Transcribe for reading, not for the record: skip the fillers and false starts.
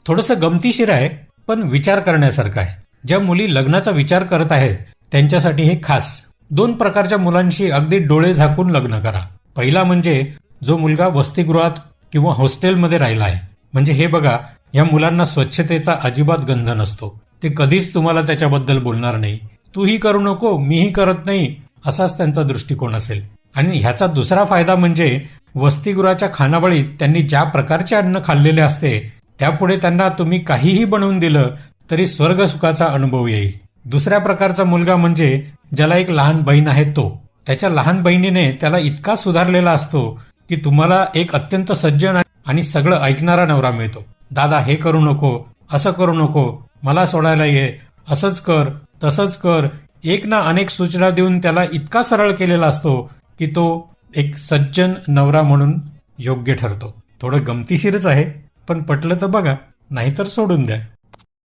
थोडंसं गमतीशीर आहे, पण विचार करण्यासारखं आहे. ज्या मुली लग्नाचा विचार करत आहेत त्यांच्यासाठी हे खास. 2 प्रकारच्या मुलांशी अगदी डोळे झाकून लग्न करा. पहिला म्हणजे जो मुलगा वसतिगृहात किंवा हॉस्टेलमध्ये राहिला आहे. म्हणजे हे बघा, या मुलांना स्वच्छतेचा अजिबात गंध नसतो. ते कधीच तुम्हाला त्याच्याबद्दल बोलणार नाही. तूही करू नको, मीही करत नाही, असाच त्यांचा दृष्टिकोन असेल. आणि ह्याचा दुसरा फायदा म्हणजे वसतिगृहाच्या खानावळीत त्यांनी ज्या प्रकारचे अन्न खाल्लेले असते त्यापुढे त्यांना तुम्ही काहीही बनवून दिलं तरी स्वर्गसुखाचा अनुभव येईल. दुसऱ्या प्रकारचा मुलगा म्हणजे ज्याला एक लहान बहीण आहे तो. त्याच्या लहान बहिणीने त्याला इतका सुधारलेला असतो की तुम्हाला एक अत्यंत सज्जन आणि सगळं ऐकणारा नवरा मिळतो. दादा हे करू नको, असं करू नको, मला सोडायला ये, असंच कर, तसंच कर, एक ना अनेक सूचना देऊन त्याला इतका सरळ केलेला असतो की तो एक सज्जन नवरा म्हणून योग्य ठरतो. थोडं गमतीशीरच आहे, पण पटलं तर बघा, नाहीतर सोडून द्या.